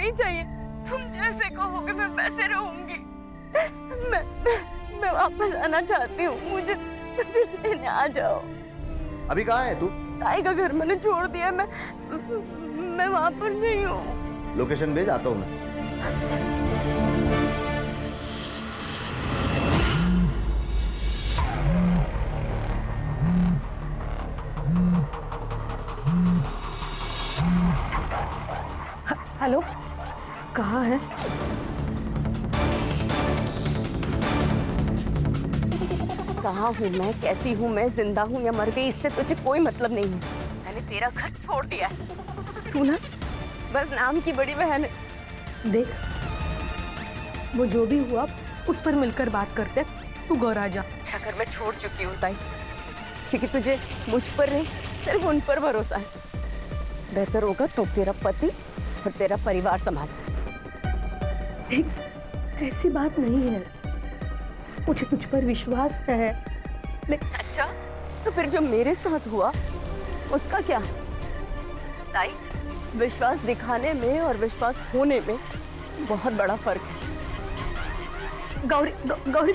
नहीं चाहिए। तुम जैसे कहोगे मैं वैसे रहूंगी। मैं वापस आना चाहती हूँ। मुझे लेने आ जाओ। अभी कहाँ है तू? ताई का घर मैंने छोड़ दिया। मैं वहां पर नहीं हूँ। लोकेशन भेज, आता हूँ मैं। हेलो, कहाँ है? कहाँ हूँ मैं, कैसी हूँ मैं, जिंदा हूँ या मर गई, इससे तुझे कोई मतलब नहीं है। मैंने तेरा घर छोड़ दिया है। तू ना बस नाम की बड़ी बहन है। देख, वो जो भी हुआ उस पर मिलकर बात करते। तू घर आ जा। घर मैं छोड़ चुकी हूँ ताई, क्योंकि तुझे मुझ पर नहीं सिर्फ उन पर भरोसा है। बेहतर होगा तू तेरा पति और तेरा परिवार संभाल। ऐसी बात नहीं है, मुझे तुझ पर विश्वास है। अच्छा, तो फिर जो मेरे साथ हुआ उसका क्या? ताई, विश्वास दिखाने में और विश्वास होने में बहुत बड़ा फर्क है। गौरी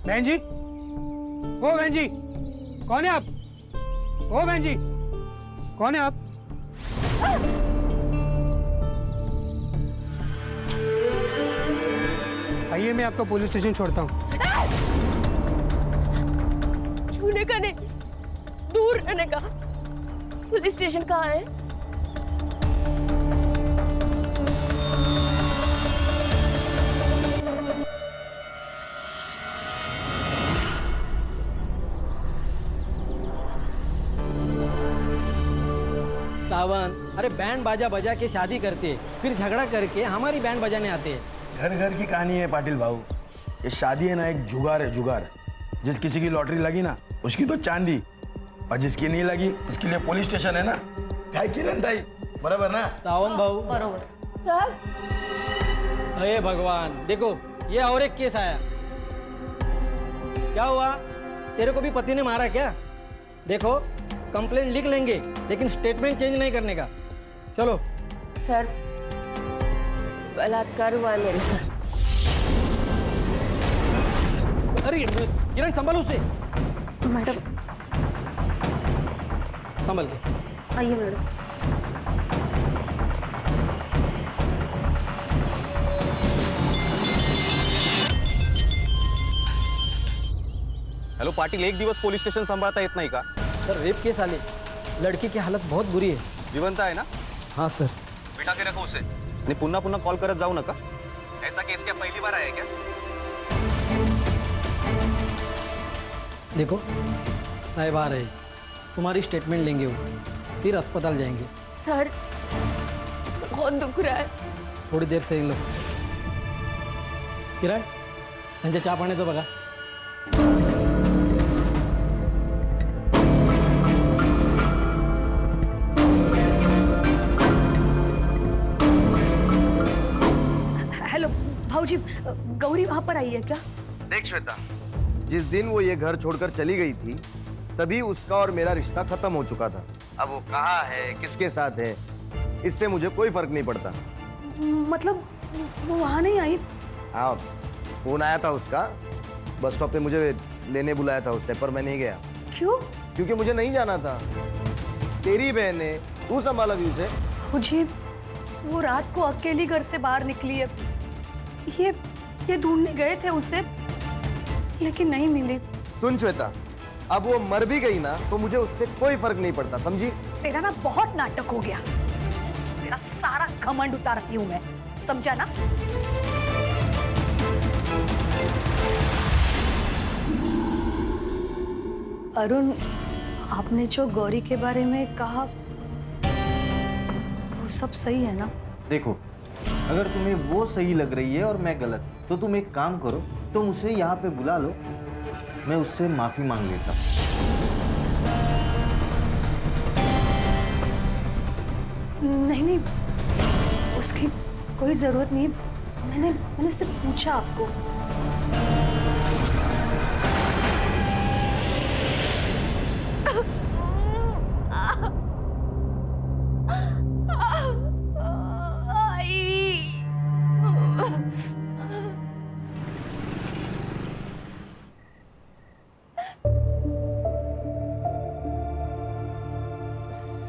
बहन जी, ओ बहन जी, कौन है आप? ओ बहन जी, कौन है आप? आइए, मैं आपको पुलिस स्टेशन छोड़ता हूँ। छूने का नहीं, दूर रहने का। पुलिस स्टेशन कहाँ है? सावन, अरे बैंड बाजा बजा के शादी करते, फिर झगड़ा करके हमारी बैंड बजाने आते हैं। घर घर की कहानी है पाटिल भाऊ। ये शादी है ना, एक जुगार है, जुगार। जिस किसी की लॉटरी लगी ना, उसकी तो चांदी, और जिसकी नहीं लगी उसके लिए पुलिस स्टेशन है ना। काय किरण ताई, बराबर ना? सावन भाऊ, बरोबर। सर, अरे भगवान, देखो ये और एक केस आया। क्या हुआ, तेरे को भी पति ने मारा क्या? देखो, कंप्लेंट लिख लेंगे, लेकिन स्टेटमेंट चेंज नहीं करने का। चलो। सर, बलात्कार हुआ है मेरे साथ। अरे किरण, संभल उसे। मैडम, संभल के आइए मैडम। हेलो पाटिल, एक दिवस पोलीस स्टेशन सांभाळता येत नाही का? सर, रेप केस आले, लड़की की हालत बहुत बुरी है। जिवंत आहे ना? हाँ सर। बिठा के रखो उसे आणि पुन्हा पुन्हा कॉल करत जाऊ नका। ऐसा केस क्या पहली बार आया क्या? देखो साहब आ रहे, तुम्हारी स्टेटमेंट लेंगे वो, फिर अस्पताल जाएंगे। सर, बहुत दुख रहा है। थोड़ी देर से ही लो। किरण, त्यांच्या चहा पाण्याचं बघा। हेलो भाऊजी, गौरी वहां पर आई है क्या? देख श्वेता, जिस दिन वो ये घर छोड़कर चली गई थी तभी उसका और मेरा रिश्ता खत्म हो चुका था। अब वो कहाँ है, किसके साथ है, इससे मुझे कोई फर्क नहीं पड़ता। मतलब वो वहाँ नहीं आई? हाँ, फोन आया था उसका, बस स्टॉप पे मुझे लेने बुलाया था उसने, पर मैं नहीं गया। क्यों? क्योंकि मुझे नहीं जाना था। तेरी बहन है, तू संभाला भी उसे। मुझे वो रात को अकेली घर से बाहर निकली है। ये ढूंढने गए थे उसे, लेकिन नहीं मिली। सुन श्वेता, अब वो मर भी गई ना तो मुझे उससे कोई फर्क नहीं पड़ता, समझी? तेरा ना बहुत नाटक हो गया। तेरा सारा घमंड उतारती हूँ मैं, समझा ना? अरुण, आपने जो गौरी के बारे में कहा वो सब सही है ना? देखो, अगर तुम्हें वो सही लग रही है और मैं गलत, तो तुम एक काम करो, तुम उसे यहाँ पे बुला लो, मैं उससे माफी मांग लेता। नहीं, उसकी कोई जरूरत नहीं। मैंने सिर्फ पूछा आपको।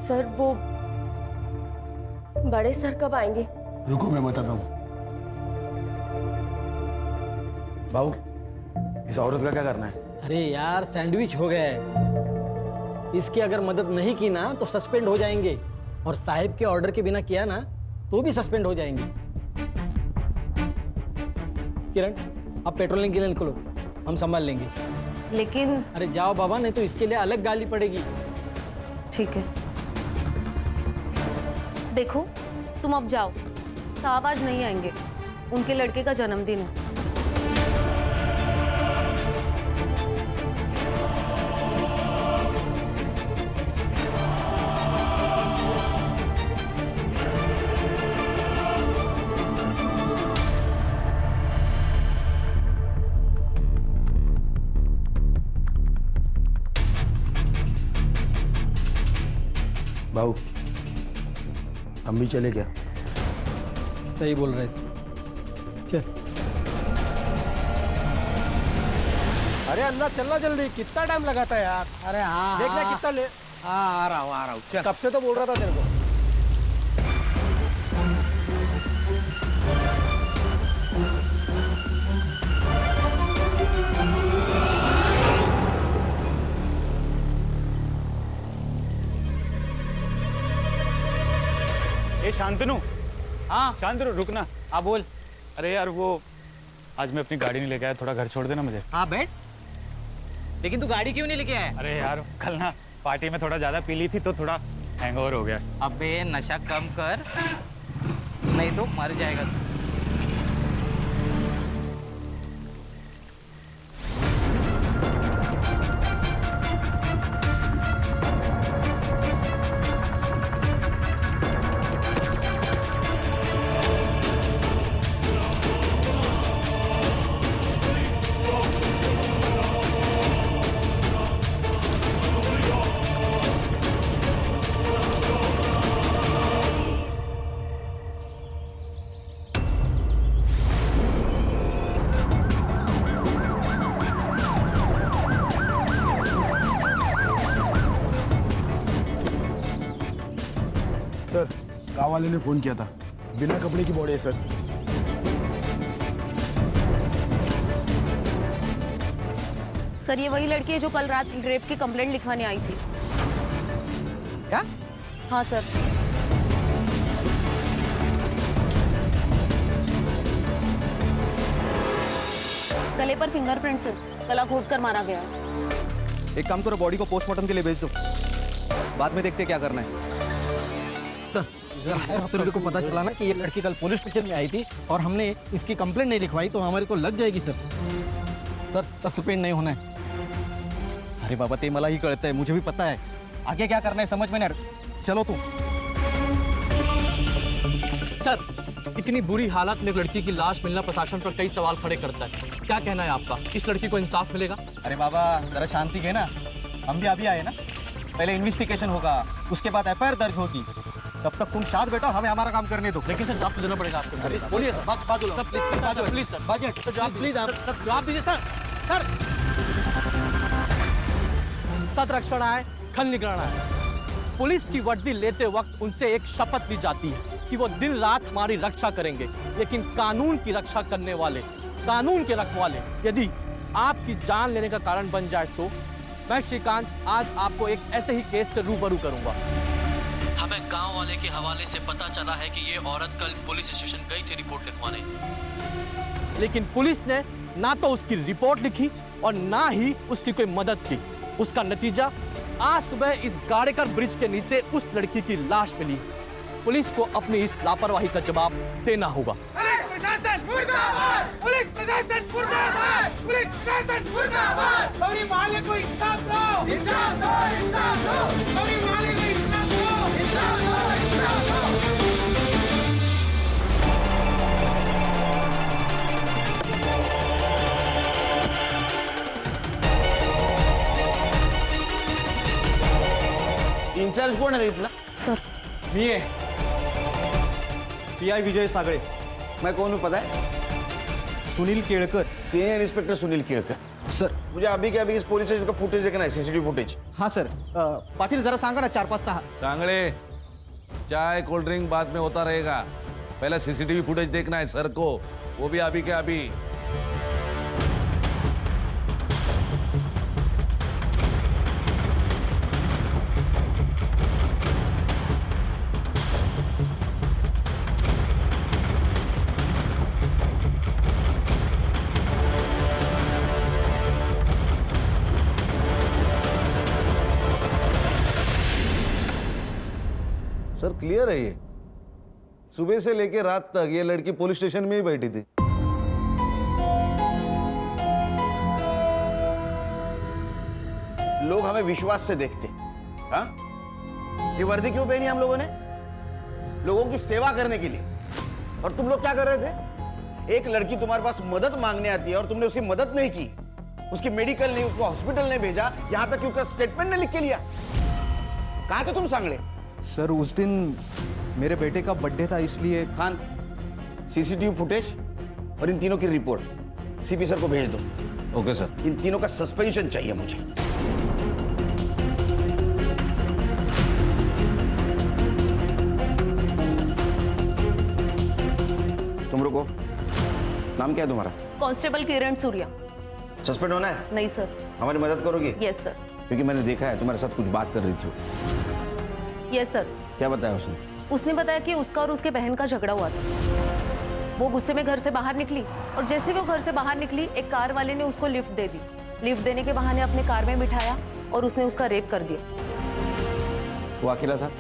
सर, वो बड़े सर कब आएंगे? रुको, मैं बताता हूँ। भाऊ, इस औरत का क्या करना है? अरे यार, सैंडविच हो गया है। इसकी अगर मदद नहीं की ना तो सस्पेंड हो जाएंगे, और साहिब के ऑर्डर के बिना किया ना तो भी सस्पेंड हो जाएंगे। किरण, आप पेट्रोलिंग के लिए निकलो, हम संभाल लेंगे। लेकिन अरे जाओ बाबा, नहीं तो इसके लिए अलग गाली पड़ेगी। ठीक है। देखो, तुम अब जाओ, साहब आज नहीं आएंगे, उनके लड़के का जन्मदिन है। भाऊ, हम भी चले क्या? सही बोल रहे थे, चल। अरे अंदर चलना जल्दी, कितना टाइम लगाता है यार। अरे हाँ, देखना कितना ले। हाँ, आ रहा हूँ चल। कब से तो बोल रहा था तेरे को। ए शांतनु, हाँ शांतनु रुकना। हाँ, बोल। अरे यार, वो आज मैं अपनी गाड़ी नहीं लेके आया, थोड़ा घर छोड़ देना मुझे। हाँ बैठ, लेकिन तू गाड़ी क्यों नहीं लेके आया? अरे यार, कल ना पार्टी में थोड़ा ज्यादा पी ली थी तो थोड़ा हैंगओवर हो गया। अबे नशा कम कर, नहीं तो मर जाएगा तू। सर, गाँव वाले ने फोन किया था, बिना कपड़े की बॉडी है सर। सर, ये वही लड़की है जो कल रात रेप की कंप्लेंट लिखवाने आई थी। क्या? हाँ सर। गले पर फिंगरप्रिंट से गला घोंट कर मारा गया। एक काम करो, बॉडी को पोस्टमार्टम के लिए भेज दो, बाद में देखते क्या करना है। तो मेरे को पता चला ना कि ये लड़की कल पुलिस स्टेशन में आई थी और हमने इसकी कंप्लेंट नहीं लिखवाई तो हमारी तो लग जाएगी सर। सर, सस्पेंड नहीं होना है। अरे बाबा, ते मला ही कळतंय, मुझे भी पता है, आगे क्या करना है समझ में नहीं। चलो तू। सर, इतनी बुरी हालत में एक लड़की की लाश मिलना प्रशासन पर कई सवाल खड़े करता है। क्या कहना है आपका? इस लड़की को इंसाफ मिलेगा? अरे बाबा जरा शांति के ना, हम भी अभी आए ना। पहले इन्वेस्टिगेशन होगा, उसके बाद एफआईआर दर्ज होगी। तब तक तुम शांत बैठो, हमें हमारा काम करने दो। लेकिन सर जवाब तो देना पड़ेगा आपको। बोलिए सर, बात बोलो sir, please sir, budget please आप जवाब दीजिए सर। सर सत रक्षण आए, खल निगराना है। पुलिस की वर्दी लेते वक्त उनसे एक शपथ ली जाती है कि वो दिन रात हमारी रक्षा करेंगे, लेकिन कानून की रक्षा करने वाले, कानून के रखवाले यदि आपकी जान लेने का कारण बन जाए तो मैं श्रीकांत आज आपको एक ऐसे ही केस से रूबरू करूंगा। हमें गांव वाले के हवाले से पता चला है कि ये औरत कल पुलिस स्टेशन गई थी रिपोर्ट लिखवाने, लेकिन पुलिस ने ना तो उसकी रिपोर्ट लिखी और ना ही उसकी कोई मदद की। उसका नतीजा आज सुबह इस गाड़ेकर ब्रिज के नीचे उस लड़की की लाश मिली। पुलिस को अपनी इस लापरवाही का जवाब देना होगा। प्रशासन मुर्दाबाद! पुलिस प्रशासन मुर्दाबाद! पुलिस प्रशासन मुर्दाबाद! हमारी माले को इंसाफ दो! इंसाफ दो! इंसाफ दो! हमारी माले को इंसाफ दो! इंसाफ दो! इंसाफ दो! इंचार्ज कोण आहे इथला? सर मी है पीआई विजय सागड़े। मैं कौन हूँ पता है? Sunil Kelkar. Senior inspector Sunil Kelkar. Sir मुझे अभी के अभी इस पुलिस स्टेशन का फुटेज देखना है, सीसीटीवी फुटेज। हाँ सर, पाटिल जरा सांगा ना 4-5-6। सांगड़े, चाय कोल्ड ड्रिंक बाद में होता रहेगा, पहले सीसीटीवी फुटेज देखना है सर को, वो भी अभी के अभी। सर क्लियर है ये, सुबह से लेकर रात तक ये लड़की पुलिस स्टेशन में ही बैठी थी। लोग हमें विश्वास से देखते। हाँ, ये वर्दी क्यों पहनी हम लोगों ने? लोगों की सेवा करने के लिए। और तुम लोग क्या कर रहे थे? एक लड़की तुम्हारे पास मदद मांगने आती है और तुमने उसकी मदद नहीं की, उसकी मेडिकल नहीं, उसको हॉस्पिटल नहीं भेजा, यहां तक कि उसका स्टेटमेंट नहीं लिख के लिया। कहां थे तुम सांगड़े? सर उस दिन मेरे बेटे का बर्थडे था, इसलिए। खान, सीसीटीवी फुटेज और इन तीनों की रिपोर्ट सीपी सर को भेज दो। Okay sir. इन तीनों का सस्पेंशन चाहिए मुझे। तुम रुको, नाम क्या है तुम्हारा? कांस्टेबल किरण सूर्या। सस्पेंड होना है? नहीं सर। हमारी मदद करोगी? Yes sir. क्योंकि मैंने देखा है तुम्हारे साथ कुछ बात कर रही थी। Yes sir. क्या बताया उसने? उसने बताया कि उसका और उसके बहन का झगड़ा हुआ था। वो गुस्से में घर से बाहर निकली और जैसे वो घर से बाहर निकली, एक कार वाले ने उसको लिफ्ट दे दी। लिफ्ट देने के बहाने अपने कार में बिठाया और उसने उसका रेप कर दिया। वो अकेला था?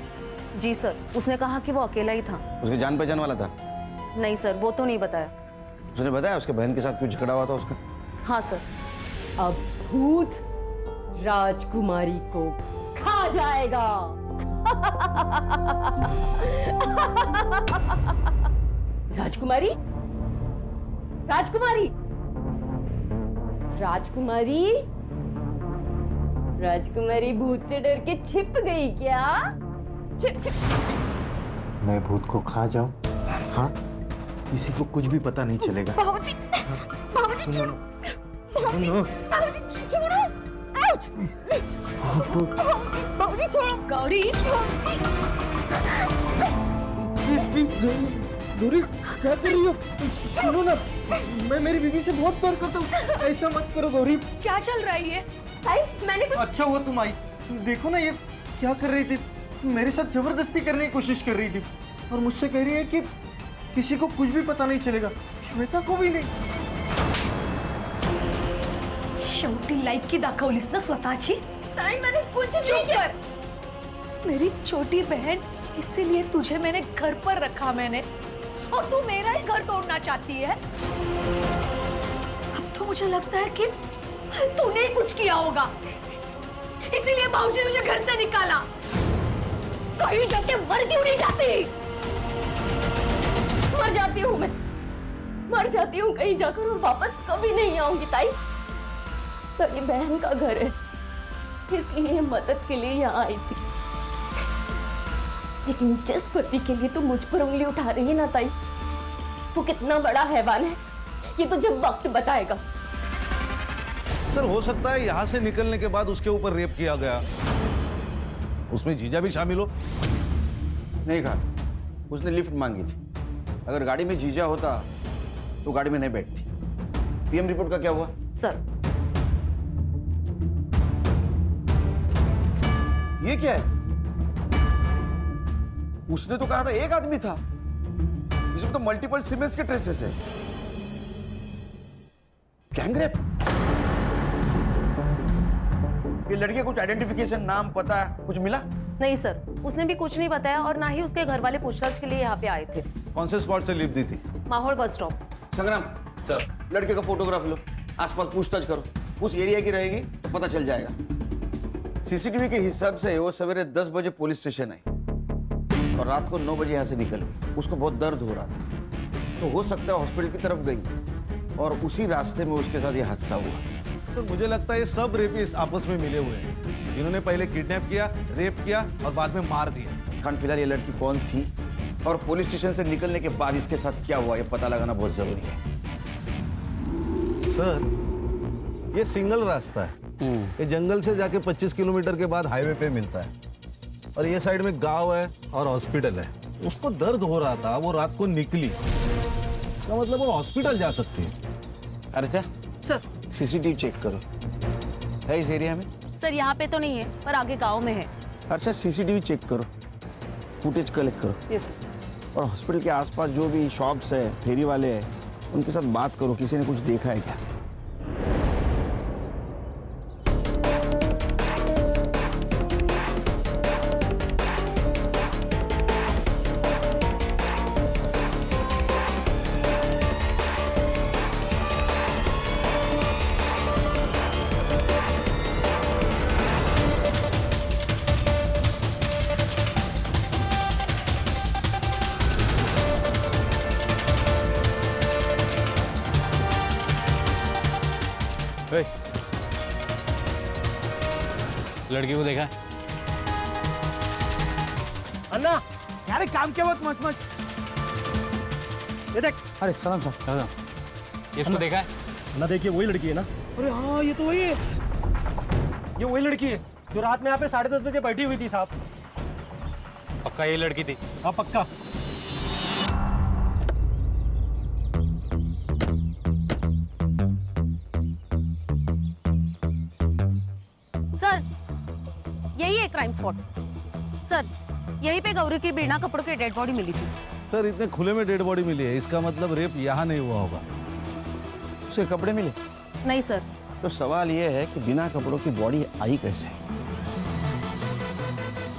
जी सर, उसने कहा कि वो अकेला ही था। उसके जान पहचान वाला था? नहीं सर, वो तो नहीं बताया। उसने बताया उसके बहन के साथ क्यों झगड़ा हुआ था उसका? हाँ सर। अब भूत राजकुमारी को खा जाएगा। राजकुमारी, राजकुमारी, राजकुमारी, राजकुमारी भूत से डर के छिप गई क्या? छिप छिप। मैं भूत को खा जाऊं? हाँ, किसी को कुछ भी पता नहीं चलेगा। बाबूजी, बाबूजी छोड़ो, बाबूजी छोड़ो, आउट! बाबूजी छोड़ो, गौरी, गौरी क्या कर रही हो? सुनो ना, मैं मेरी बीवी से बहुत प्यार करता हूँ, ऐसा मत करो गौरी। क्या चल रहा है ये? मैंने कुछ... अच्छा हुआ तुम आई। देखो ना ये क्या कर रही थी, मेरे साथ जबरदस्ती करने की कोशिश कर रही थी और मुझसे कह रही है कि किसी को कुछ भी पता नहीं चलेगा, श्वेता को भी नहीं। शेवटी लायकी दाखवलीस ना स्वतःची? नहीं, मैंने कुछ नहीं किया। मेरी छोटी बहन, इसीलिए तुझे मैंने घर पर रखा मैंने, और तू मेरा ही घर तोड़ना चाहती है। अब तो मुझे लगता है कि तूने कुछ किया होगा, इसीलिए भाऊजी ने मुझे घर से निकाला। कहीं जाके मर क्यों नहीं जाती? मर जाती हूँ मैं, मर जाती हूँ कहीं जाकर और वापस कभी नहीं आऊंगी ताई। तो ये बहन का घर है, इसलिए मदद के लिए यहाँ आई थी। लेकिन जिस पति के लिए तू मुझ पर उंगली उठा रही है ना ताई, वो कितना बड़ा हैवान है ये तो जब वक्त बताएगा। सर हो सकता है यहाँ से निकलने के बाद उसके ऊपर रेप किया गया, उसमें जीजा भी शामिल हो। नहीं कहा, उसने लिफ्ट मांगी थी। अगर गाड़ी में जीजा होता तो गाड़ी में नहीं बैठती। पीएम रिपोर्ट का क्या हुआ? सर ये क्या है? उसने तो कहा था एक आदमी था, इसमें तो मल्टीपल सीमेंस के ट्रेसेस है। गैंगरेप? ये लड़के कुछ आइडेंटिफिकेशन, नाम, पता कुछ मिला? नहीं सर, उसने भी कुछ नहीं बताया और ना ही उसके घर वाले पूछताछ के लिए यहाँ पे आए थे। कौन से स्पॉट से लिफ्ट दी थी? माहौल बस स्टॉप। संग्राम सर, लड़के का फोटोग्राफ लो, आसपास पूछताछ करो। उस एरिया की रहेगी तो पता चल जाएगा। सीसीटीवी के हिसाब से वो सवेरे 10 बजे पुलिस स्टेशन आई और रात को 9 बजे यहाँ से निकली। उसको बहुत दर्द हो रहा था, तो हो सकता है हॉस्पिटल की तरफ गई और उसी रास्ते में उसके साथ ये हादसा हुआ। तो मुझे लगता है ये सब रेपिस्ट आपस में मिले हुए हैं, जिन्होंने पहले किडनैप किया, रेप किया और बाद में मार दिया। खान, फिलहाल ये लड़की कौन थी और पुलिस स्टेशन से निकलने के बाद इसके साथ क्या हुआ, ये पता लगाना बहुत जरूरी है। सर, ये सिंगल रास्ता है। ये जंगल से जाके 25 किलोमीटर के बाद हाईवे पे मिलता है और ये साइड में गांव है और हॉस्पिटल है। उसको दर्द हो रहा था, वो रात को निकली, तो मतलब वो हॉस्पिटल जा सकती है। अरे क्या सर, सीसीटीवी चेक करो, है इस एरिया में? सर यहाँ पे तो नहीं है, पर आगे गांव में है। अच्छा, सीसीटीवी चेक करो, फुटेज कलेक्ट करो। यस। और हॉस्पिटल के आसपास जो भी शॉप्स है, फेरी वाले हैं, उनके साथ बात करो, किसी ने कुछ देखा है क्या? लड़की को देखा? अन्ना यार काम क्या बहुत मच मच। ये देख। अरे सलाम साहब। इसको देखा है? ना देखिए वही लड़की है ना। अरे हाँ, ये तो वही है। ये वही लड़की है जो रात में यहाँ पे 10:30 बजे बैठी हुई थी साहब। पक्का ये लड़की थी? हाँ पक्का। सर यही है क्राइम स्पॉट। सर यहीं पे गौरी की बिना कपड़ों की डेड बॉडी मिली थी। सर, इतने खुले में डेड बॉडी मिली है, इसका मतलब रेप यहाँ नहीं हुआ होगा। उसके कपड़े मिले? नहीं सर। तो सवाल ये है कि बिना कपड़ों की बॉडी आई कैसे?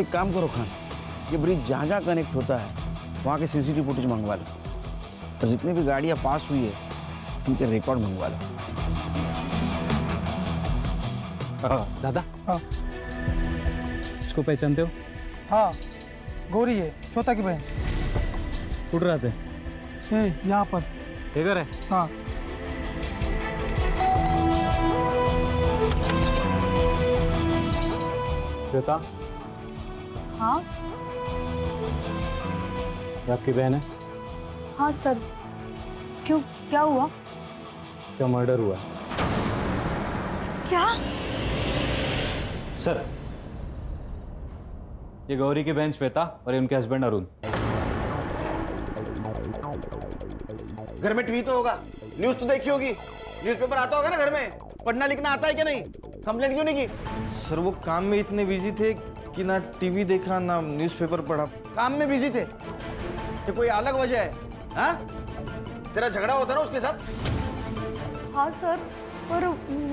एक काम करो खान, ये ब्रिज जहाँ जहाँ कनेक्ट होता है वहाँ के सीसीटीवी फुटेज मंगवा लो और जितनी भी गाड़ियाँ पास हुई है उनके रिकॉर्ड मंगवा लो। दादा, हाँ इसको पहचानते हो? हाँ, गौरी है, श्वेता की बहन। उड़ रहे थे यहाँ पर। इधर है? हाँ। श्वेता, हाँ ये आपकी बहन है? हाँ सर, क्यों, क्या हुआ? क्या मर्डर हुआ? क्या? सर, ये गौरी की बहन श्वेता और ये उनके हस्बैंड अरुण। घर में टीवी तो होगा, न्यूज तो देखी होगी, न्यूज़पेपर आता होगा ना घर में? पढ़ना लिखना आता है क्या नहीं? कंप्लेंट क्यों नहीं की? सर वो काम में इतने बिजी थे कि ना टीवी देखा ना न्यूज़पेपर पढ़ा। काम में बिजी थे तो कोई अलग वजह है? हाँ, तेरा झगड़ा होता ना उसके साथ? हाँ सर, पर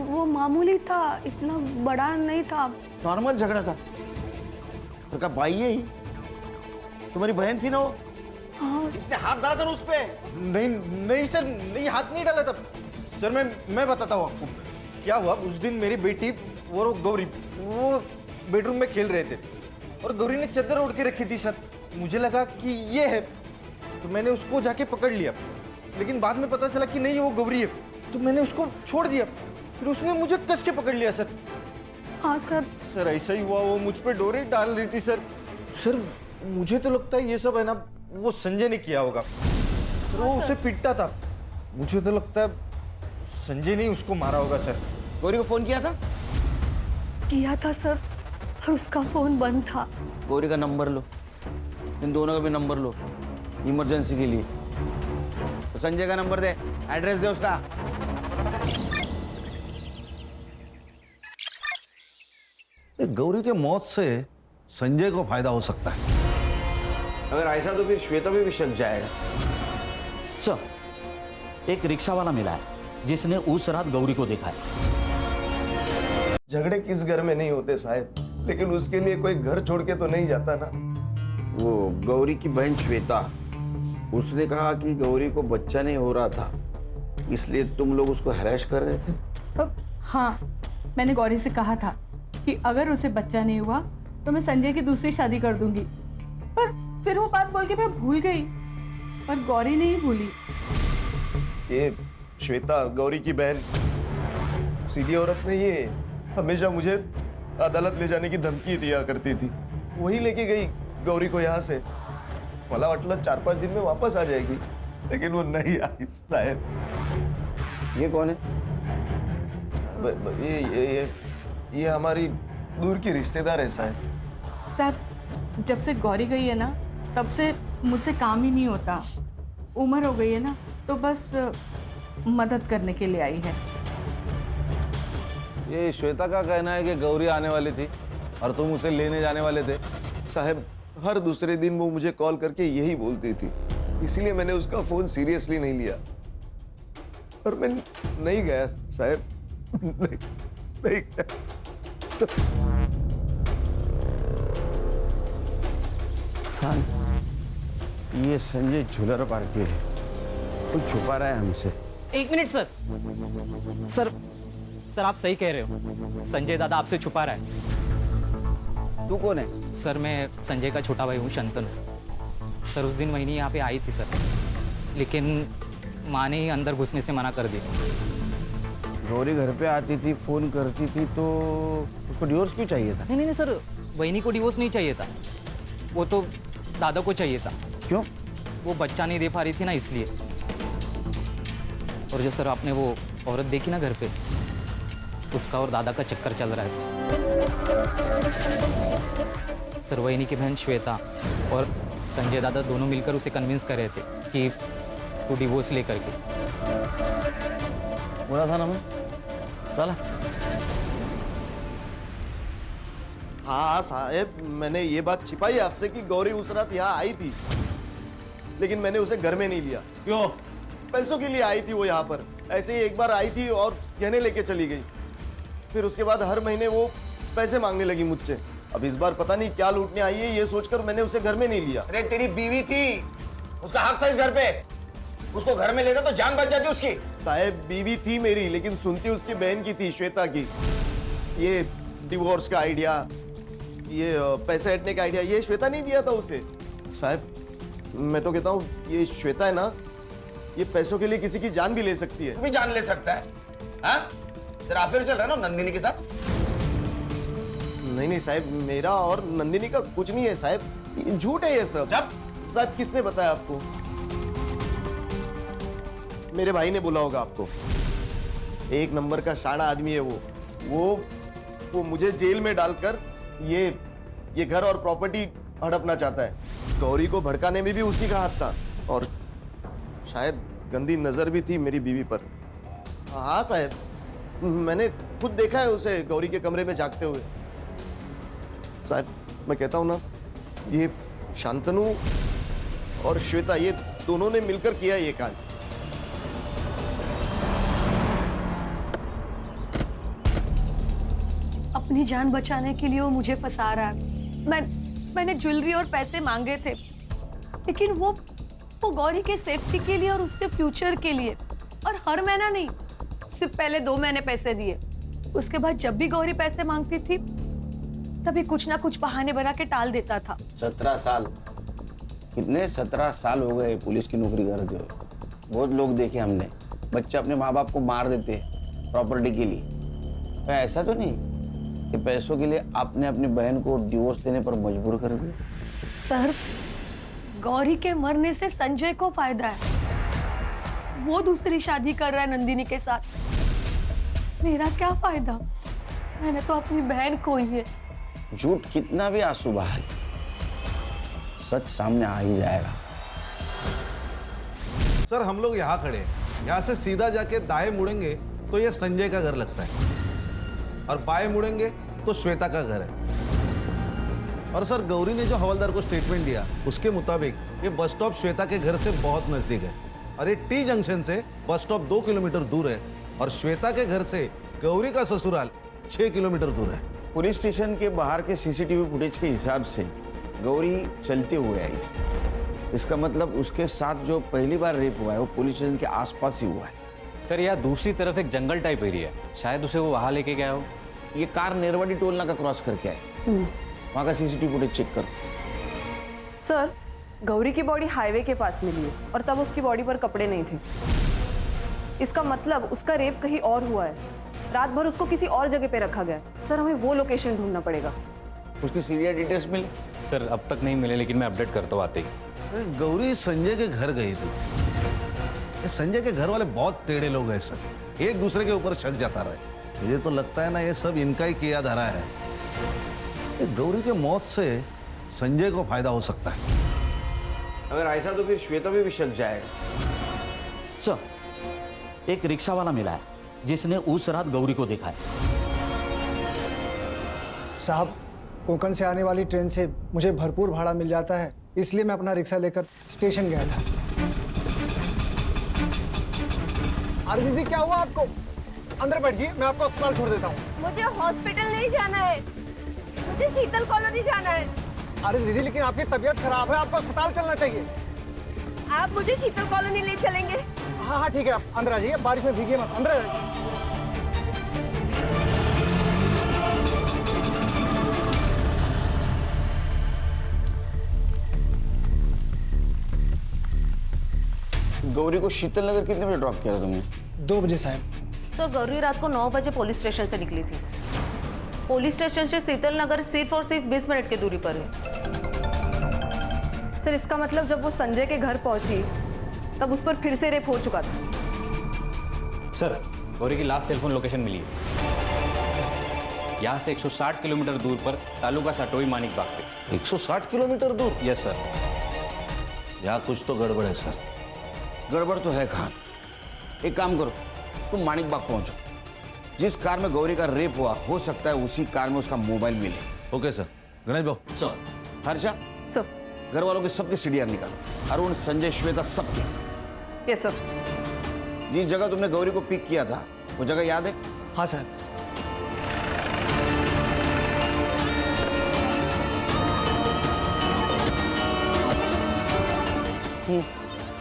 वो मामूली था, इतना बड़ा नहीं था। नॉर्मल झगड़ा था। तो क्या भाई है ही? तुम्हारी बहन थी ना वो? हाँ। इसने हाथ डाला था ना उस पे? नहीं नहीं सर, नहीं हाथ नहीं डाला था सर। मैं बताता हूँ आपको क्या हुआ। उस दिन मेरी बेटी और गौरी वो बेडरूम में खेल रहे थे और गौरी ने चादर ओढ़ के रखी थी सर। मुझे लगा कि ये है, तो मैंने उसको जाके पकड़ लिया, लेकिन बाद में पता चला कि नहीं वो गौरी है, तो मैंने उसको छोड़ दिया। फिर उसने मुझे कस के पकड़ लिया सर। हाँ सर। सर ऐसा ही हुआ, वो मुझ पे डोरे डाल रही थी सर। सर मुझे तो लगता है ये सब है ना वो संजय ने किया होगा। सर वो उसे पीटता था, मुझे तो लगता है संजय ने उसको मारा होगा सर। गौरी को फोन किया था? किया था सर, और उसका फोन बंद था। गौरी का नंबर लो, इन दोनों का भी नंबर लो इमरजेंसी के लिए। तो संजय का नंबर दे, एड्रेस दे उसका। गौरी के मौत से संजय को फायदा हो सकता है। अगर ऐसा तो फिर श्वेता पे भी शक जाएगा। सर, एक रिक्शा वाला मिला है जिसने उस रात गौरी को देखा है। झगड़े किस घर में नहीं होते साहब, लेकिन उसके लिए कोई घर छोड़ के तो नहीं जाता ना। वो गौरी की बहन श्वेता, उसने कहा कि गौरी को बच्चा नहीं हो रहा था, इसलिए तुम लोग उसको हैरेस कर रहे थे। हाँ, मैंने गौरी से कहा था कि अगर उसे बच्चा नहीं हुआ तो मैं संजय की दूसरी शादी कर दूंगी, पर फिर वो बात बोल के मैं भूल गई, पर गौरी नहीं भूली। ये श्वेता गौरी की बहन सीधी औरत नहीं है, हमेशा मुझे अदालत ले जाने की धमकी दिया करती थी। वही लेके गई गौरी को यहाँ से, भला मतलब 4-5 दिन में वापस आ जाएगी, लेकिन वो नहीं आई साहब। ये कौन है? ये हमारी दूर की रिश्तेदार है साहब। साहब, जब से गौरी गई है ना, तब से मुझसे काम ही नहीं होता। उम्र हो गई है ना, तो बस मदद करने के लिए आई है। ये श्वेता का कहना है कि गौरी आने वाली थी और तुम उसे लेने जाने वाले थे। साहब, हर दूसरे दिन वो मुझे कॉल करके यही बोलती थी, इसीलिए मैंने उसका फोन सीरियसली नहीं लिया और मैं नहीं गया साहब, नहीं गया। ये संजय झूलर पार्टी है, कुछ छुपा रहा है हमसे। एक मिनट सर। सर आप सही कह रहे हो, संजय दादा आपसे छुपा रहा है। तू कौन है? सर मैं संजय का छोटा भाई हूँ, शंतनु। सर उस दिन वहीनी यहाँ पे आई थी सर, लेकिन माँ ने ही अंदर घुसने से मना कर दिया। गौरी घर पे आती थी, फोन करती थी, तो उसको डिवोर्स क्यों चाहिए था? नहीं सर, वहीनी को डिवोर्स नहीं चाहिए था, वो तो दादा को चाहिए था। क्यों? वो बच्चा नहीं दे पा रही थी ना, इसलिए। और जो सर आपने वो औरत देखी ना घर पे, उसका और दादा का चक्कर चल रहा है सर। वहीनी की बहन श्वेता और संजय दादा दोनों मिलकर उसे कन्विंस कर रहे थे कि तू डिवोर्स लेकर के। बोला था ना मैं, चला। हाँ साहब, मैंने ये बात छिपाई आपसे कि गौरी उस रात यहाँ आई थी, लेकिन मैंने उसे घर में नहीं लिया। क्यों? पैसों के लिए आई थी वो यहाँ पर, ऐसे ही एक बार आई थी और गहने लेके चली गई। फिर उसके बाद हर महीने वो पैसे मांगने लगी मुझसे। अब इस बार पता नहीं क्या लूटने आई है, ये सोचकर मैंने उसे घर में नहीं लिया। अरे तेरी बीवी थी, उसका हक था इस घर पे, उसको घर में लेता तो जान बच जाती उसकी। साहब बीवी थी मेरी, लेकिन सुनती उसकी बहन की थी, श्वेता की। ये डिवोर्स का आइडिया, ये पैसे हटने का आइडिया, ये श्वेता नहीं दिया था उसे। साहब मैं तो कहता हूँ ये श्वेता है ना, ये पैसों के लिए किसी की जान भी ले सकती है। तू भी जान ले सकता है? हाँ? तेरा अफेयर चल रहा है ना नंदिनी के साथ? नहीं साहब, मेरा और नंदिनी का कुछ नहीं है साहब, ये झूठ है ये सब। साहब किसने बताया आपको? मेरे भाई ने बोला होगा आपको। एक नंबर का शाना आदमी है वो मुझे जेल में डालकर ये घर और प्रॉपर्टी हड़पना चाहता है। गौरी को भड़काने में भी उसी का हाथ था, और शायद गंदी नजर भी थी मेरी बीवी पर। हाँ साहब, मैंने खुद देखा है उसे गौरी के कमरे में जागते हुए। साहब मैं कहता हूं ना, ये शांतनु और श्वेता, ये दोनों ने मिलकर किया ये कांड। अपनी जान बचाने के लिए वो मुझे फंसा रहा है। मैंने ज्वेलरी और पैसे मांगे थे, लेकिन वो गौरी के सेफ्टी के लिए और उसके फ्यूचर के लिए, और हर महीना नहीं, सिर्फ पहले 2 महीने पैसे दिए। उसके बाद जब भी गौरी पैसे मांगती थी, तभी कुछ ना कुछ बहाने बना के टाल देता था। 17 साल कितने 17 साल हो गए पुलिस की नौकरी करते हुए। बहुत लोग देखे हमने, बच्चे अपने माँ बाप को मार देते प्रॉपर्टी के लिए। तो ऐसा तो नहीं कि पैसों के लिए आपने अपनी बहन को डिवोर्स देने पर मजबूर कर दिया? सर, गौरी के मरने से संजय को फायदा है। वो दूसरी शादी कर रहा है नंदिनी के साथ। मेरा क्या फायदा? मैंने तो अपनी बहन खोई है। झूठ कितना भी आंसू बहा ले, सच सामने आ ही जाएगा। सर हम लोग यहाँ खड़े हैं, यहाँ से सीधा जाके दाएं मुड़ेंगे तो ये संजय का घर लगता है, और बाएं मुड़ेंगे तो श्वेता का घर है। और सर गौरी ने जो हवलदार को स्टेटमेंट दिया उसके मुताबिक ये बस स्टॉप श्वेता के घर से बहुत नजदीक है, और ये टी जंक्शन से बस स्टॉप 2 किलोमीटर दूर है, और श्वेता के घर से गौरी का ससुराल 6 किलोमीटर दूर है। पुलिस स्टेशन के बाहर के सीसीटीवी फुटेज के हिसाब से गौरी चलते हुए आई थी। इसका मतलब उसके साथ जो पहली बार रेप हुआ है वो पुलिस स्टेशन के आसपास ही हुआ है। सर यहाँ दूसरी तरफ एक जंगल टाइप एरिया है, शायद उसे वो वहाँ लेके गया हो। ये कार नेरवाडी टोल नाका क्रॉस करके आए, वहाँ का सीसीटीवी फुटेज चेक करो। सर, गौरी की बॉडी हाईवे के पास मिली है और तब उसकी बॉडी पर कपड़े नहीं थे। इसका मतलब उसका रेप कहीं और हुआ है। रात भर उसको किसी और जगह पे रखा गया है। सर, हमें वो लोकेशन ढूंढना पड़ेगा। उसकी सीरियल डिटेल्स मिली? सर अब तक नहीं मिले, लेकिन मैं अपडेट करता हूँ आते ही। गौरी संजय के घर गई थी। ये संजय के घर वाले बहुत टेढ़े लोग हैं सर, एक दूसरे के ऊपर शक जाता रहे। मुझे तो लगता है ना ये सब इनका ही किया धरा है। ये गौरी के मौत से संजय को फायदा हो सकता है। अगर ऐसा तो फिर श्वेता भी शक जाएगा। सर, एक रिक्शा वाला मिला है जिसने उस रात गौरी को देखा है। साहब, कोंकण से आने वाली ट्रेन से मुझे भरपूर भाड़ा मिल जाता है, इसलिए मैं अपना रिक्शा लेकर स्टेशन गया था। अरे दीदी, क्या हुआ आपको? अंदर बैठिए, मैं आपको अस्पताल छोड़ देता हूँ। मुझे हॉस्पिटल नहीं जाना है, मुझे शीतल कॉलोनी जाना है। अरे दीदी, लेकिन आपकी तबीयत खराब है, आपको अस्पताल चलना चाहिए। आप मुझे शीतल कॉलोनी ले चलेंगे? हाँ हाँ ठीक है, आप अंदर आ जाइए, बारिश में भीगिए मत, अंदर आ जाइए। गौरी को शीतल नगर कितने बजे ड्रॉप किया था तुमने? 2 बजे साहब। सर, गौरी रात को 9 बजे पुलिस स्टेशन से निकली थी। पुलिस स्टेशन से शीतल नगर सिर्फ और सिर्फ 20 मिनट की दूरी पर है। सर, इसका मतलब जब वो संजय के घर पहुंची तब उस पर फिर से रेप हो चुका था। सर, गौरी की लास्ट सेलफोन लोकेशन मिली है। यहाँ से 160 किलोमीटर दूर पर तालुका सटोई मानिक बाग पे। 160 किलोमीटर दूर? Yes sir. यहाँ कुछ तो गड़बड़ है सर। गड़बड़ तो है खान। एक काम करो, तुम मानिक बाग पहुंचो। जिस कार में गौरी का रेप हुआ हो सकता है उसी कार में उसका मोबाइल मिले। Okay sir. Ganesh Babu. Sir. Harsha sir, घर वालों के सबके सीडीआर निकालो। अरुण, संजय, श्वेता, सबके। Yes sir. जिस जगह तुमने गौरी को पिक किया था वो जगह याद है? हाँ सर।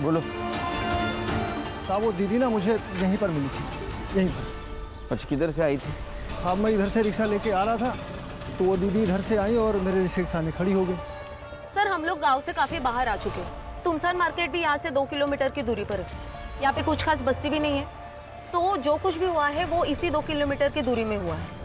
बोलो। साहब, वो दीदी ना मुझे यहीं पर मिली थी, यहीं पर। अच्छा, किधर से आई थी? साहब, मैं इधर से रिक्शा लेके आ रहा था तो वो दीदी इधर से आई और मेरे रिक्शे के सामने खड़ी हो गई। सर, हम लोग गांव से काफी बाहर आ चुके हैं। तुमसन मार्केट भी यहाँ से 2 किलोमीटर की दूरी पर है। यहाँ पे कुछ खास बस्ती भी नहीं है, तो जो कुछ भी हुआ है वो इसी 2 किलोमीटर की दूरी में हुआ है।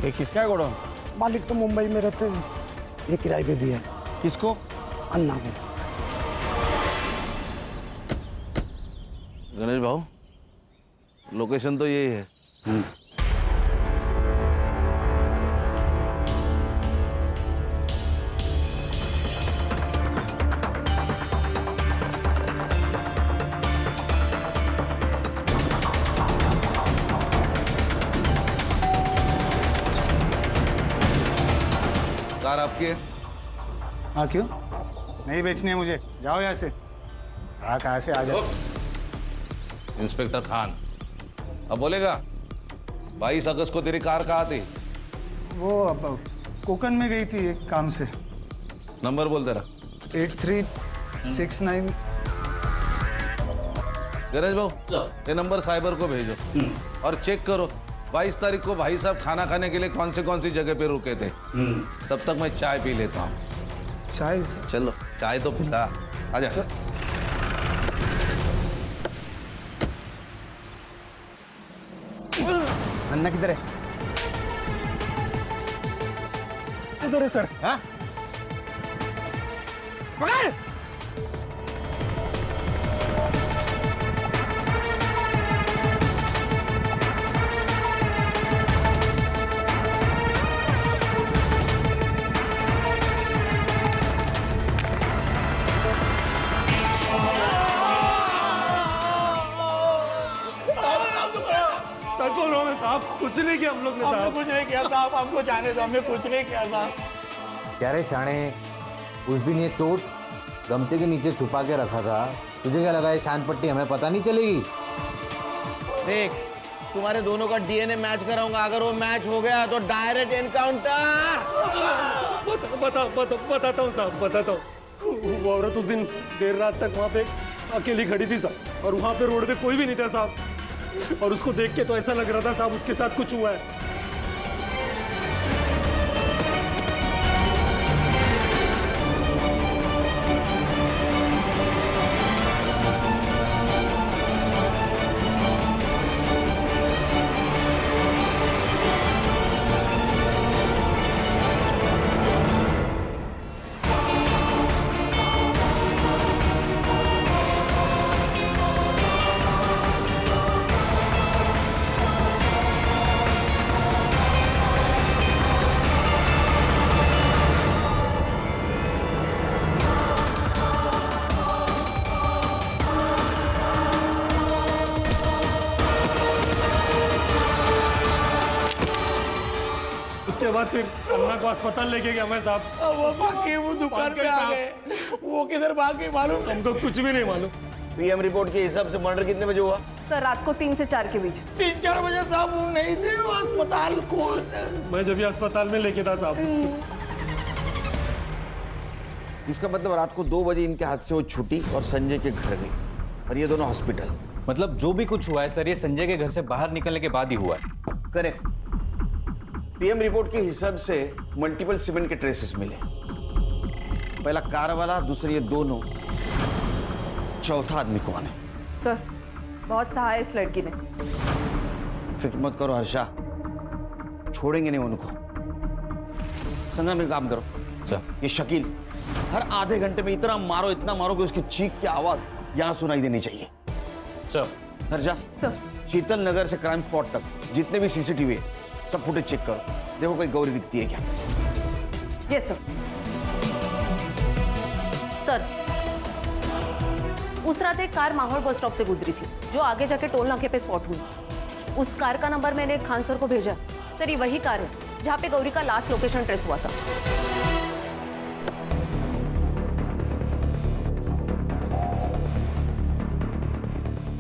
ये किसका है गोडाउन? मालिक तो मुंबई में रहते हैं, ये किराए पे दिया है। किसको? अन्ना को। गणेश भाऊ, लोकेशन तो यही है। कार आपकी है? हाँ, क्यों नहीं बेचनी है मुझे? जाओ यहाँ से। हाँ, कहाँ से आ जाओ। इंस्पेक्टर खान, अब बोलेगा 22 अगस्त को तेरी कार कहाँ थी? वो अब कोकन में गई थी एक काम से। नंबर बोल तेरा। 83 69। गणेश भाऊ ये नंबर साइबर को भेजो और चेक करो 22 तारीख को भाई साहब खाना खाने के लिए कौन सी जगह पे रुके थे। तब तक मैं चाय पी लेता हूँ। चाय? चलो चाय तो पिला। आजा। अन्ना किधर है? उधर है सर। हाँ? पकड़! सच बोल रहा हूँ मैं साहब, कुछ नहीं किया हम लोग ने साहब। हमने कुछ नहीं किया साहब, हमको जाने दो, हमने कुछ नहीं किया साहब। क्या रे शाणे, उस दिन ये चोट गमछे के नीचे छुपा के रखा था, तुझे क्या लगा ये शान पट्टी हमें पता नहीं चलेगी? देख तुम्हारे दोनों का डीएनए मैच कराऊंगा, अगर वो मैच हो गया तो डायरेक्ट एनकाउंटर। बताता हूँ साहब, बताता हूँ। वो औरत उस दिन देर रात तक वहाँ पे अकेली खड़ी थी साहब, और वहाँ पे रोड पे कोई भी नहीं था साहब, और उसको देख के तो ऐसा लग रहा था साहब उसके साथ कुछ हुआ है। उसके बाद फिर अन्ना को अस्पताल लेके गया मैं साहब। वो बाकी वो दुकान पे आ गए, वो किधर भाग गए मालूम? हमको कुछ भी नहीं मालूम। पीएम रिपोर्ट के हिसाब से मर्डर कितने बजे हुआ? सर रात को 3 से 4 के बीच। 3-4 बजे साहब वो नहीं थे, वो अस्पताल खोल। मैं जब भी अस्पताल में लेके था साहब। इसका मतलब रात को 2 बजे इनके हाथ से वो छुट्टी और संजय के घर गई, और ये दोनों हॉस्पिटल। मतलब जो भी कुछ हुआ है सर, ये संजय के घर से बाहर निकलने के बाद ही हुआ है। करेक्ट। पीएम रिपोर्ट के हिसाब से मल्टीपल सीमेंट के ट्रेसेस मिले। पहला कार वाला, दूसरे ये दोनों, चौथा आदमी कौन है? सर बहुत सहा है इस लड़की ने। फिक्र मत करो हर्षा, छोड़ेंगे नहीं उनको। संगम में काम करो सर, ये शकील हर आधे घंटे में इतना मारो कि उसकी चीख की आवाज यहां सुनाई देनी चाहिए। सर हर्षा, शीतल नगर से क्राइम स्पॉट तक जितने भी सीसीटीवी है सब फुटेज चेक करो, देखो कोई गौरी दिखती है क्या। Yes sir. सर उस रात एक कार माहौल बस स्टॉप से गुजरी थी, जो आगे जाके टोल नाके पे स्पॉट हुई। उस कार का नंबर मैंने खान सर को भेजा। सर ये वही कार है जहाँ पे गौरी का लास्ट लोकेशन ट्रेस हुआ था।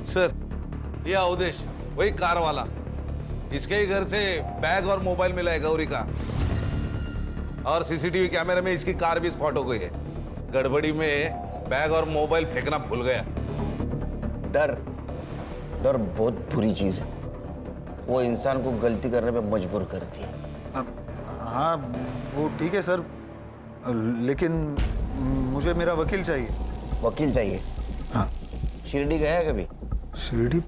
सर ये अवधेश वही कार वाला, इसके ही घर से बैग और मोबाइल मिला है गौरी का, और सीसीटीवी कैमरे में इसकी कार भी स्पॉट हो गई है। गड़बड़ी में बैग और मोबाइल फेंकना भूल गया। डर बहुत बुरी चीज है, वो इंसान को गलती करने पे मजबूर करती है। हाँ वो ठीक है सर, लेकिन मुझे मेरा वकील चाहिए। वकील चाहिए? हाँ। शिरडी गया है कभी? शिरडी?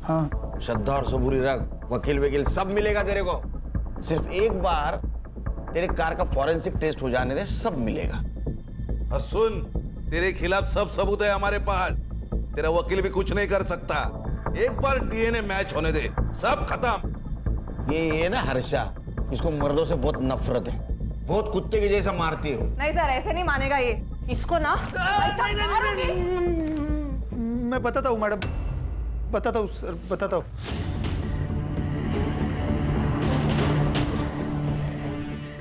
हाँ। श्रद्धा और सबूरी रख, वकील सब मिलेगा तेरे को। सिर्फ एक बार तेरे कार का फॉरेंसिक टेस्ट हो जाने दे, सब मिलेगा। और सुन, तेरे खिलाफ सब सबूत है हमारे पास, तेरा वकील भी कुछ नहीं कर सकता। एक बार डीएनए मैच होने दे, सब खत्म। ये ना हर्षा, इसको मर्दों से बहुत नफरत है, बहुत कुत्ते के जैसा मारती है। नहीं सर ऐसे नहीं मानेगा ये, इसको ना मैं बताता हूँ मैडम, बताता हूँ सर, बताता हूँ।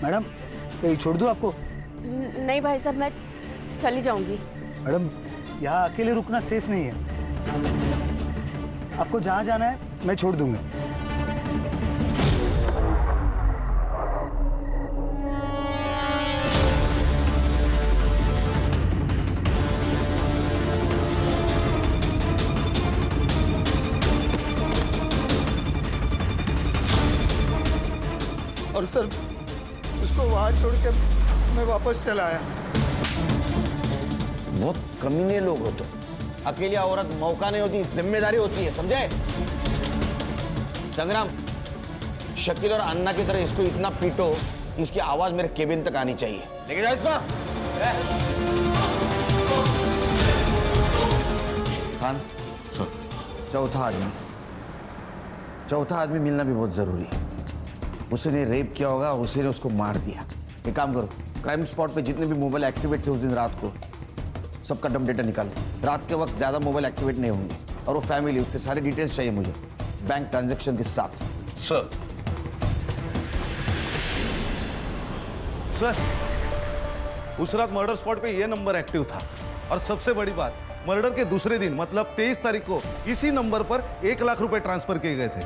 मैडम कहीं छोड़ दूँ आपको? नहीं भाई साहब, मैं चली जाऊंगी। मैडम यहाँ अकेले रुकना सेफ नहीं है, आपको जहाँ जाना है मैं छोड़ दूंगा। सर उसको वहां छोड़कर मैं वापस चला आया। बहुत कमीने लोग हो तुम। अकेली औरत मौका नहीं होती, जिम्मेदारी होती है, समझे? संग्राम, शकील और अन्ना की तरह इसको इतना पीटो, इसकी आवाज मेरे केबिन तक आनी चाहिए। लेके जाओ इसको। खान, चौथा आदमी मिलना भी बहुत जरूरी है। उसने रेप किया होगा, उसने उसको मार दिया। एक काम करो, क्राइम स्पॉट पे जितने भी मोबाइल एक्टिवेट थे उस दिन रात को, सबका डम डेटा निकालो। रात के वक्त ज्यादा मोबाइल एक्टिवेट नहीं होंगे, और वो फैमिली, उसके सारे डिटेल्स चाहिए मुझे, बैंक ट्रांजैक्शन के साथ। सर उस रात मर्डर स्पॉट पे ये नंबर एक्टिव था, और सबसे बड़ी बात, मर्डर के दूसरे दिन मतलब 23 तारीख को इसी नंबर पर 1 लाख रुपए ट्रांसफर किए गए थे।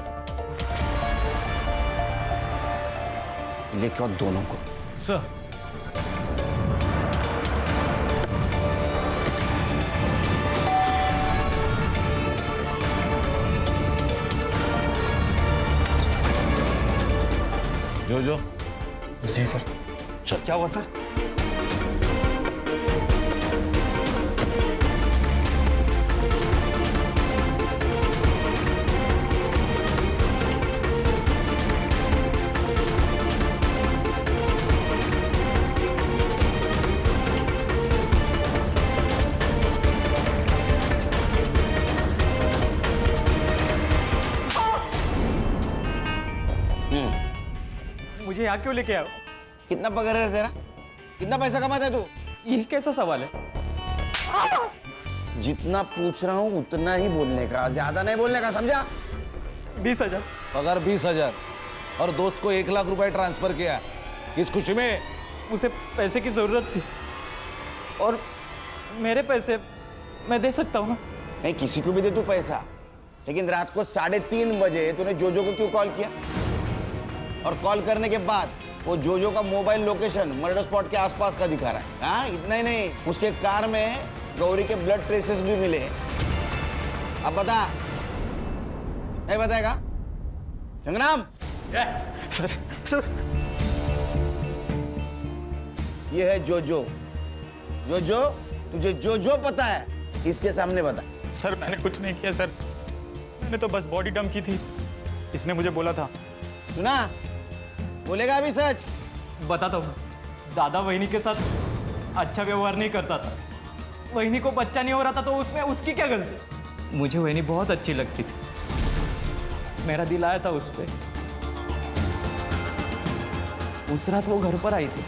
लेके आओ दोनों को। सर जो जी सर। चल, क्या हुआ सर? मुझे यहाँ क्यों लेके आओ? कितना पगार है तेरा? कितना पैसा कमाता है तू? ये कैसा सवाल है? जितना पूछ रहा हूँ उतना ही बोलने का, ज्यादा नहीं बोलने का, समझा? 20,000 पगार 20,000 और दोस्त को 1 लाख रुपए ट्रांसफर किया, किस खुशी में? उसे पैसे की जरूरत थी, और मेरे पैसे मैं दे सकता हूँ ना। नहीं, किसी को भी दे तू पैसा, लेकिन रात को 3:30 बजे तूने जोजो को क्यों कॉल किया? और कॉल करने के बाद वो जोजो का मोबाइल लोकेशन मर्डर स्पॉट के आसपास का दिखा रहा है। हाँ, इतना ही नहीं, उसके कार में गौरी के ब्लड ट्रेसेस भी मिले। अब बता, नहीं बताएगा? संग्राम, ये है जोजो। जोजो, तुझे जोजो पता है? इसके सामने बता। सर मैंने कुछ नहीं किया सर, मैंने तो बस बॉडी डंप की थी, इसने मुझे बोला था। सुना? बोलेगा अभी सच? बताता हूँ, दादा वहिनी के साथ अच्छा व्यवहार नहीं करता था। वहिनी को बच्चा नहीं हो रहा था तो उसमें उसकी क्या गलती? मुझे वहिनी बहुत अच्छी लगती थी, मेरा दिल आया था उस पे। उस रात वो घर पर आई थी,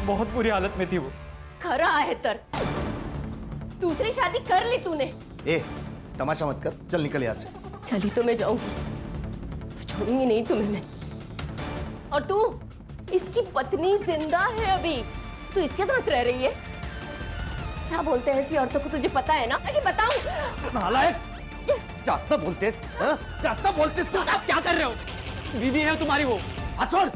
बहुत बुरी हालत में थी वो। खरा है तर, दूसरी शादी कर ली तूने। ए, तमाशा मत कर, चल निकल यहाँ से। चली तो मैं जाऊंगी, छोड़ूंगी नहीं तुम्हें मैं। और तू, इसकी पत्नी जिंदा है अभी, तू इसके साथ रह रही है? क्या बोलते हैं ऐसी औरतों को, तुझे पता है ना? कि बताऊं? नालायक, जास्त बोलतेस, हाँ? जास्त बोलतेस तू। आप क्या कर रहे हो? बीवी है तुम्हारी वो। हाथ छोड़।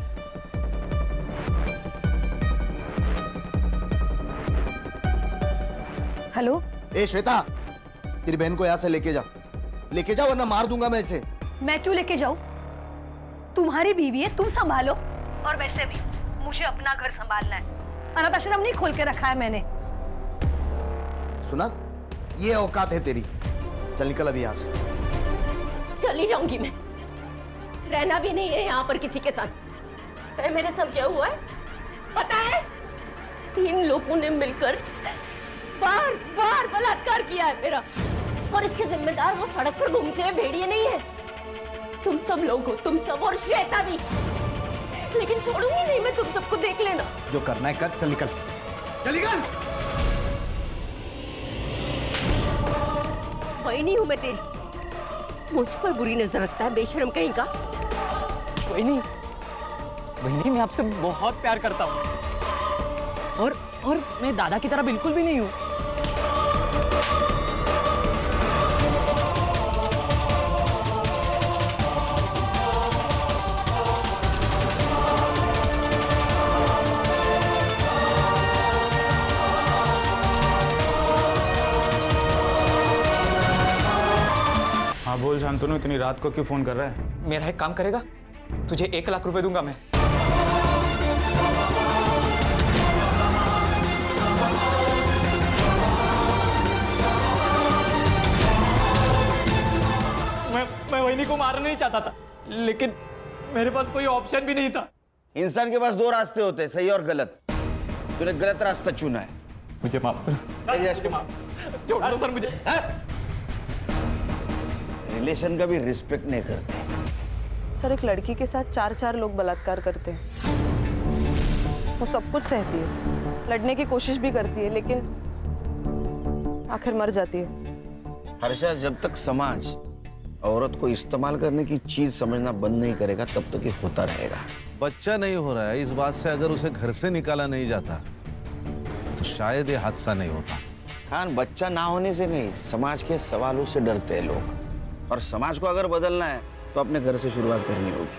हेलो। ए श्वेता, तेरी बहन को यहाँ से लेके जा, लेके जा वरना मार दूंगा मैं इसे। मैं क्यों लेके जाऊं? तुम्हारी बीवी है, तुम संभालो। और वैसे भी मुझे अपना घर संभालना है, अनाथ आश्रम नहीं खोल के रखा है मैंने। सुना, ये औकात है तेरी। चल निकल अभी यहाँ से। चली जाऊंगी मैं, रहना भी नहीं है यहाँ पर किसी के साथ। मेरे साथ क्या हुआ है पता है? 3 लोगों ने मिलकर बार बार बलात्कार किया है मेरा, और इसके जिम्मेदार वो सड़क पर घूमते हुए भेड़िए नहीं है, तुम सब लोग हो, तुम सब, और श्वेता भी। लेकिन छोड़ूंगी नहीं मैं तुम सबको, देख लेना। जो करना है कर, चल निकल, चल निकल। वही हूं मैं तेरी, मुझ पर बुरी नजर रखता है बेशरम कहीं का। वहिनी, वहिनी मैं आपसे बहुत प्यार करता हूँ, और मैं दादा की तरह बिल्कुल भी नहीं हूँ। हाँ बोल शांतनु, इतनी रात को क्यों फोन कर रहा है? मेरा एक काम करेगा? तुझे 1 लाख रुपए दूंगा मैं। मैं वहीनी को मारना नहीं चाहता था, लेकिन मेरे पास कोई ऑप्शन भी नहीं था। इंसान के पास 2 रास्ते होते हैं, सही और गलत। तूने गलत रास्ता चुना है। मुझे माफ करो। छोड़ दो सर मुझे। रिलेशन का भी रिस्पेक्ट नहीं करते। सर, एक लड़की के साथ 4 लोग बलात्कार करते हैं। वो सब कुछ सहती है, लड़ने की कोशिश भी करती है, लेकिन आखिर मर जाती है। हर्षा, जब तक समाज औरत को इस्तेमाल करने की चीज समझना बंद नहीं करेगा तब तक ये होता रहेगा। बच्चा नहीं हो रहा है, इस बात से अगर उसे घर से निकाला नहीं जाता तो शायद ये हादसा नहीं होता। खान, बच्चा ना होने से नहीं, समाज के सवालों से डरते हैं लोग। और समाज को अगर बदलना है तो अपने घर से शुरुआत करनी होगी।